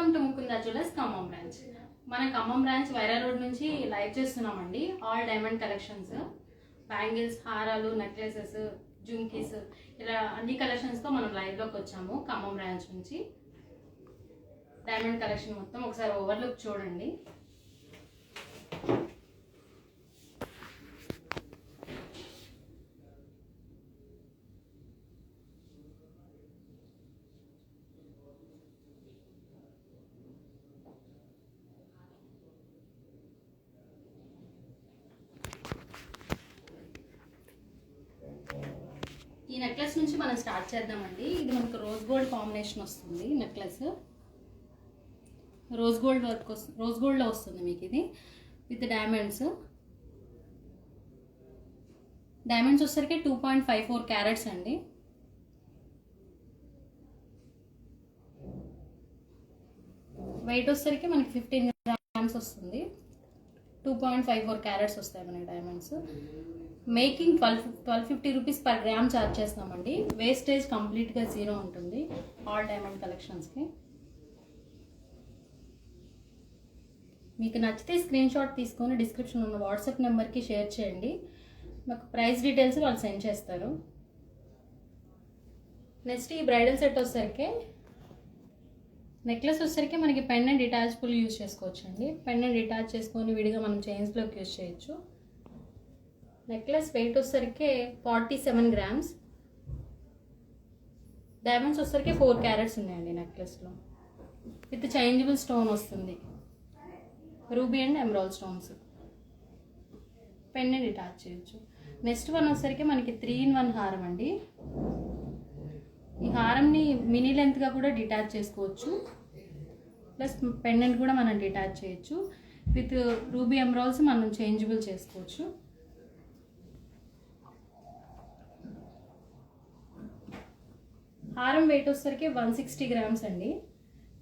Welcome to Mukunda jewellers Khammam branch. మన Khammam branch Wyra road నుంచి live చేస్తున్నామండి. ఆల్ డైమండ్ కలెక్షన్స్, బ్యాంగిల్స్, హారాలు, నెక్లెసెస్, జుమ్కీస్, ఇలా అన్ని కలెక్షన్స్తో మనం లైవ్లోకి వచ్చాము. ఖమ్మం బ్రాంచ్ నుంచి డైమండ్ కలెక్షన్ మొత్తం ఒకసారి ఓవర్లుక్ చూడండి. ఈ నెక్లెస్ నుంచి మనం స్టార్ట్ చేద్దామండి. ఇది మనకు రోజ్ గోల్డ్ కాంబినేషన్ వస్తుంది. నెక్లెస్ రోజ్ గోల్డ్లో వస్తుంది మీకు. ఇది విత్ డైమండ్స్ వచ్చేసరికి 2.54 క్యారెట్స్ అండి. వెయిట్ వచ్చేసరికి మనకి 15 గ్రామ్స్ వస్తుంది. 2.54 క్యారెట్స్ వస్తాయి మనకి diamonds. Making 1250 rupees per gram charge చేస్తామండి. వేస్టేజ్ కంప్లీట్గా జీరో ఉంటుంది ఆల్ డైమండ్ కలెక్షన్స్కి. మీకు నచ్చితే స్క్రీన్ షాట్ తీసుకొని డిస్క్రిప్షన్ ఉన్న వాట్సాప్ నెంబర్కి షేర్ చేయండి. మాకు ప్రైస్ డీటెయిల్స్ వాళ్ళు సెండ్ చేస్తారు. నెక్స్ట్ ఈ బ్రైడల్ సెట్ వచ్చేసరికి నెక్లెస్ వచ్చేసరికి మనకి పెండెంట్ డిటాచబుల్ యూజ్ చేసుకోవచ్చు అండి. పెండెంట్ డిటాచ్ చేసుకొని విడిగా మనం చైన్స్లోకి యూజ్ చేయొచ్చు. నెక్లెస్ వెయిట్ వచ్చేసరికి 47 గ్రామ్స్. డైమండ్స్ వచ్చేసరికి 4 క్యారెట్స్ ఉన్నాయండి నెక్లెస్లో. విత్ చేంజబుల్ స్టోన్ వస్తుంది, రూబీ అండ్ ఎమరాల్డ్ స్టోన్స్. పెన్ని డిటాచ్ చేయొచ్చు. నెక్స్ట్ వన్ వచ్చేసరికి మనకి 3-in-1 హారం అండి. ఈ హారంని మినీ లెంత్గా కూడా డిటాచ్ చేసుకోవచ్చు, ప్లస్ పెండెంట్ కూడా మనం డిటాచ్ చేయొచ్చు. విత్ రూబీ ఎమరాల్డ్స్ మనం చేంజబుల్ చేసుకోవచ్చు. హారం వెయిట్ వచ్చేసరికి 160 గ్రామ్స్ అండి.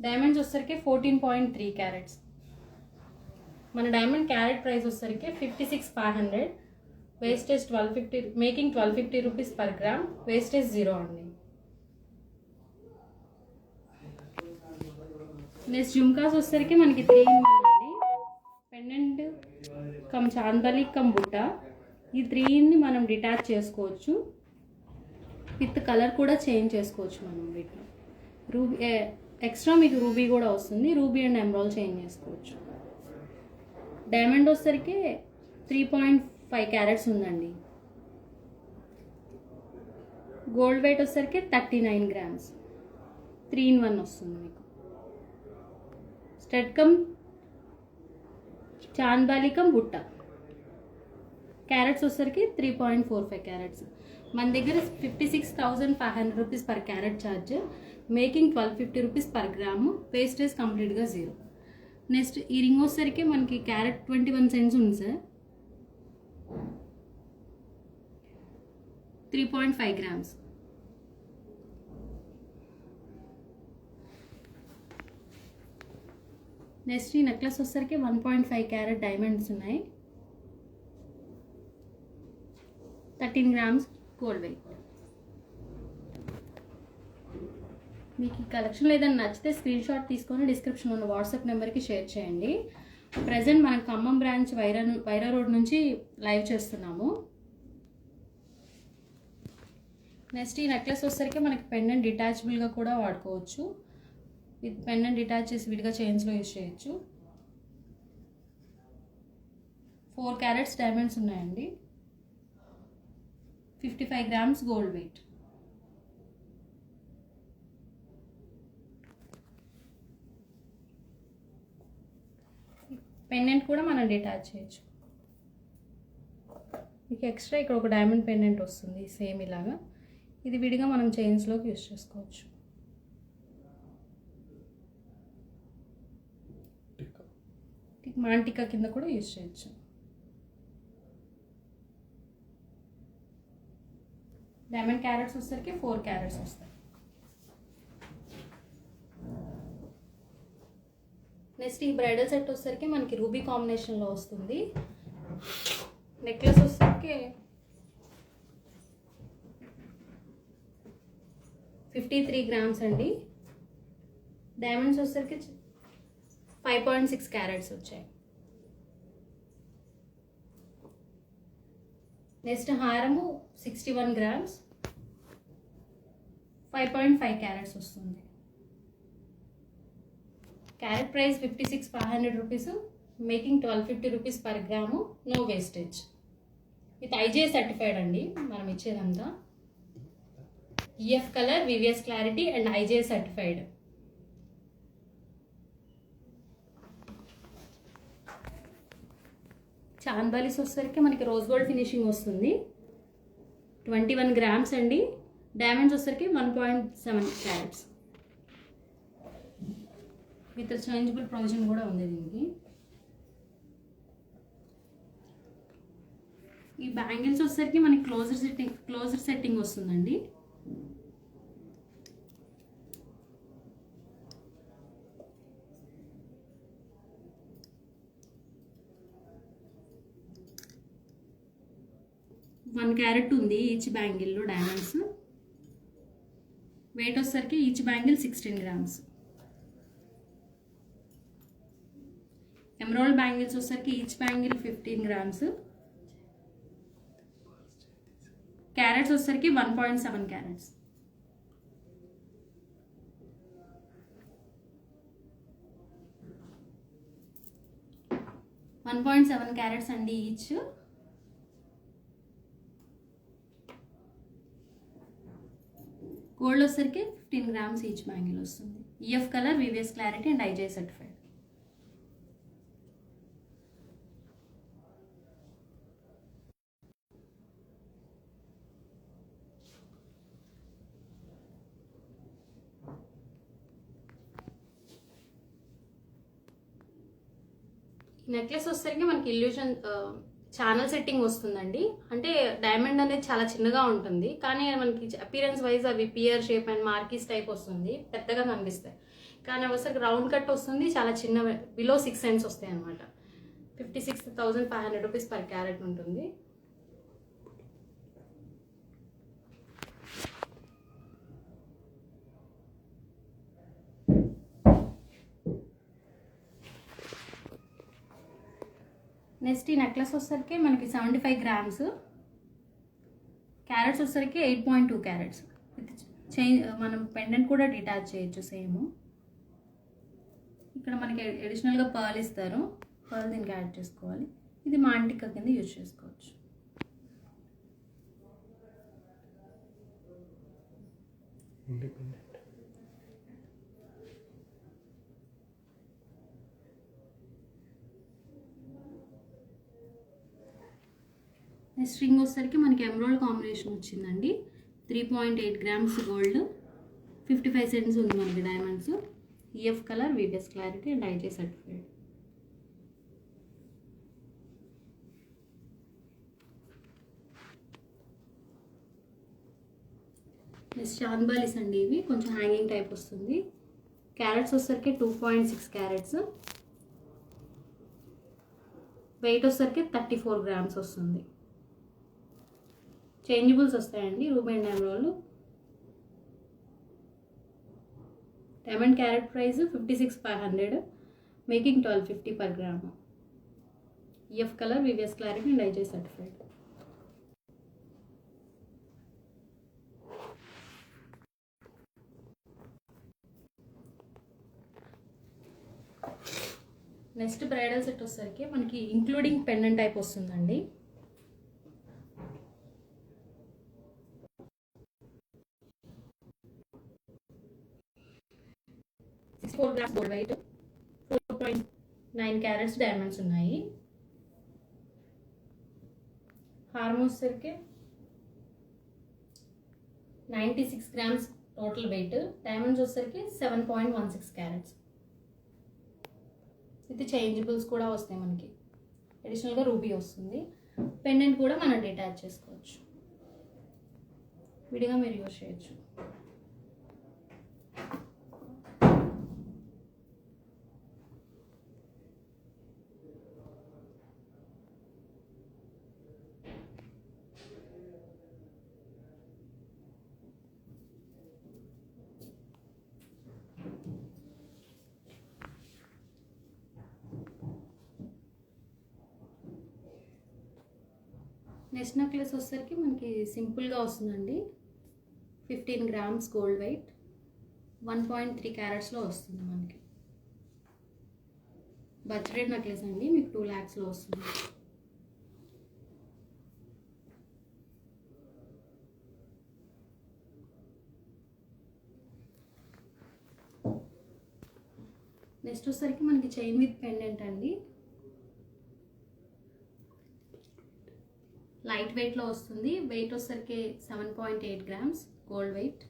డైమండ్స్ వచ్చేసరికి 14.3 క్యారెట్స్. మన డైమండ్ క్యారెట్ ప్రైస్ వచ్చేసరికి 56,500. Wastage 1250, making 1250 rupees per gram. Wastage zero అండి. నెక్స్ట్ జుమ్కాస్ వచ్చేసరికి మనకి 3-in-1 అండి. పెండెంట్ కమ్ చాందలి కమ్ బుట్ట. ఈ 3-in-ని మనం డిటాచ్ చేసుకోవచ్చు. విత్ కలర్ కూడా చేంజ్ చేసుకోవచ్చు మనం వీటిలో. రూబీ ఎక్స్ట్రా మీకు రూబీ కూడా వస్తుంది. రూబీ అండ్ ఎమరాల్డ్ చేంజ్ చేసుకోవచ్చు. డైమండ్ వచ్చేసరికి 3.5 క్యారెట్స్ ఉందండి. గోల్డ్ వెయిట్ వచ్చేసరికి 39 గ్రామ్స్. 3-in-1 వస్తుంది మీకు. స్టడ్ కమ్ చాందాలి కమ్ బుట్ట. క్యారెట్స్ వచ్చేసరికి 3.45 క్యారెట్స్. మన దగ్గర 56,500 rupees per carat charge. Making 1250 rupees per gram. Wastage కంప్లీట్గా జీరో. నెక్స్ట్ ఈ రింగ్ వచ్చేసరికి మనకి క్యారెట్ 21 సెంట్స్ ఉంది సార్. 3.5 గ్రామ్స్. నెక్స్ట్ ఈ నెక్లెస్ వచ్చేసరికి 1.5 క్యారెట్ డైమండ్స్ ఉన్నాయి. 13 గ్రామ్స్ గోల్డ్ వెయిట్. మీకు ఈ కలెక్షన్లో ఏదైనా నచ్చితే స్క్రీన్ షాట్ తీసుకొని డిస్క్రిప్షన్ ఉన్న వాట్సాప్ నెంబర్కి షేర్ చేయండి. ప్రజెంట్ మనం ఖమ్మం బ్రాంచ్ వైరా రోడ్ నుంచి లైవ్ చేస్తున్నాము. నెక్స్ట్ ఈ నెక్లెస్ వచ్చేసరికి మనకి పెండెంట్ డిటాచబుల్గా కూడా వాడుకోవచ్చు. విత్ పెండెంట్ డిటాచ్ చేసి విడిగా చైన్స్లో యూజ్ చేయొచ్చు. 4 క్యారెట్స్ డైమండ్స్ ఉన్నాయండి. 55 గ్రామ్స్ గోల్డ్ వెయిట్. పెండెంట్ కూడా మనం డిటాచ్ చేయొచ్చు. మీకు ఎక్స్ట్రా ఇక్కడ ఒక డైమండ్ పెండెంట్ వస్తుంది సేమ్ ఇలాగా. ఇది విడిగా మనం చైన్స్లోకి యూజ్ చేసుకోవచ్చు. మాంటికా కింద కూడా యూజ్ చేయొచ్చు. డైమండ్ క్యారెట్స్ వచ్చేసరికి 4 క్యారెట్స్ వస్తాయి. నెక్స్ట్ ఈ బ్రైడల్ సెట్ వచ్చేసరికి మనకి రూబీ కాంబినేషన్లో వస్తుంది. నెక్లెస్ వచ్చేసరికి 53 గ్రామ్స్ అండి. డైమండ్స్ వచ్చేసరికి 5.6 క్యారెట్స్ వచ్చాయి. నెక్స్ట్ హారము 61 గ్రామ్స్ 5.5 క్యారెట్స్ వస్తుంది. Carat price 56,500 rupees, making 1250 rupees per gram, no wastage. With IGI certified అండి మనం ఇచ్చేదంతా. EF colour, VVS clarity and IJ certified. Chandbalis వచ్చేసరికి మనకి రోజ్ గోల్డ్ ఫినిషింగ్ వస్తుంది. 21 గ్రామ్స్ అండి. డైమండ్స్ వచ్చేసరికి 1.7 క్యారెట్స్. విత్ చేంజబుల్ ప్రొవిజన్ కూడా ఉంది దీనికి. ఈ బ్యాంగిల్స్ వచ్చేసరికి మనకి క్లోజర్ సెట్టింగ్ వస్తుందండి. వన్ క్యారెట్ ఉంది ఈచ్ బ్యాంగిల్లో డైమండ్స్. వెయిట్ వచ్చేసరికి each bangle 16 grams. Emerald bangles వచ్చేసరికి ఈచ్ బ్యాంగిల్ 15 గ్రామ్స్. క్యారెట్స్ వచ్చేసరికి 1.7 క్యారెట్స్. క్యారెట్స్ అండి ఈచ్. గోల్డ్ వచ్చేసరికి 15 గ్రామ్స్ ఈచ్ బ్యాంగిల్ వస్తుంది. EF colour, VVS clarity and IJ certified. Necklace వచ్చేసరికి మనకి ఇల్యూషన్ ఛానల్ సెట్టింగ్ వస్తుందండి. అంటే డైమండ్ అనేది చాలా చిన్నగా ఉంటుంది, కానీ మనకి అపీరెన్స్ వైజ్ అవి పియర్ షేప్ అండ్ మార్కీస్ టైప్ వస్తుంది, పెద్దగా కనిపిస్తాయి. కానీ ఒకసారి రౌండ్ కట్ వస్తుంది, చాలా చిన్న, బిలో 6 cents వస్తాయి అనమాట. 56,500 రూపీస్ పర్ క్యారెట్ ఉంటుంది. నెక్స్ట్ ఈ నెక్లెస్ వచ్చేసరికి మనకి 75 గ్రామ్స్. క్యారెట్స్ వచ్చేసరికి 8.2 క్యారెట్స్. మనం పెండెంట్ కూడా డిటాచ్ చేయొచ్చు సేమ్. ఇక్కడ మనకి అడిషనల్గా పర్ల్ ఇస్తారు, పర్ల్ దీనికి యాడ్ చేసుకోవాలి. ఇది మాంటికా కింద యూజ్ చేసుకోవచ్చు. నెక్స్ట్ రింగ్ వచ్చేసరికి మనకి ఎమరాల్డ్ కాంబినేషన్ వచ్చిందండి. 3.8 గ్రామ్స్ గోల్డ్, 55 cents ఉంది మనకి diamonds. EF colour, VVS clarity and IJ certified. Next chandbalis అండి, ఇవి కొంచెం హ్యాంగింగ్ టైప్ వస్తుంది. క్యారెట్స్ వచ్చేసరికి 2.6 క్యారెట్స్. వెయిట్ వచ్చేసరికి 34 గ్రామ్స్ వస్తుంది. చేంజబుల్స్ వస్తాయండి, ruby and emerald. Diamond carat price 56,500, making 1250 per gram. EF colour, VVS clarity and IJ certified. Next bridal set వచ్చేసరికి మనకి ఇంక్లూడింగ్ పెండెంట్ టైప్ వస్తుందండి. 4 grams gold weight, 4.9 carats diamonds ఉన్నాయి. హారం వచ్చేసరికి 96 grams total weight. Diamonds వచ్చేసరికి 7.16 carrots. ఇది changeables కూడా వస్తాయి మనకి. అడిషనల్గా రూబీ వస్తుంది. పెండెంట్ కూడా మనం డిటాచ్ చేసుకోవచ్చు, విడిగా మీరు యూజ్ చేయొచ్చు. నెక్స్ట్ నెక్లెస్ వచ్చేసరికి మనకి సింపుల్గా వస్తుందండి. 15 గ్రామ్స్ గోల్డ్ వెయిట్, 1.3 క్యారెట్స్లో వస్తుంది మనకి. బర్త్డే నెక్లెస్ అండి, మీకు 2 lakhsలో వస్తుంది. నెక్స్ట్ వచ్చేసరికి మనకి చైన్ విత్ పెండెంట్ అండి. లైట్ వెయిట్లో వస్తుంది. వెయిట్ వచ్చేసరికి 7.8 గ్రామ్స్ గోల్డ్ వెయిట్.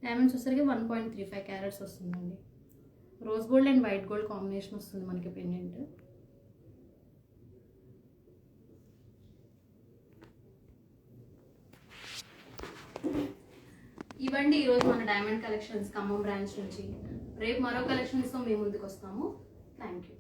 డైమండ్స్ వచ్చేసరికి 1.35 క్యారెట్స్ వస్తుందండి. Rose gold and white gold combination వస్తుంది మనకి పెండెంట్. ఇవండి ఈరోజు మన డైమండ్ కలెక్షన్స్ ఖమ్మం బ్రాంచ్ నుంచి. రేపు మరో కలెక్షన్స్తో మేము ముందుకు వస్తాము. Thank you.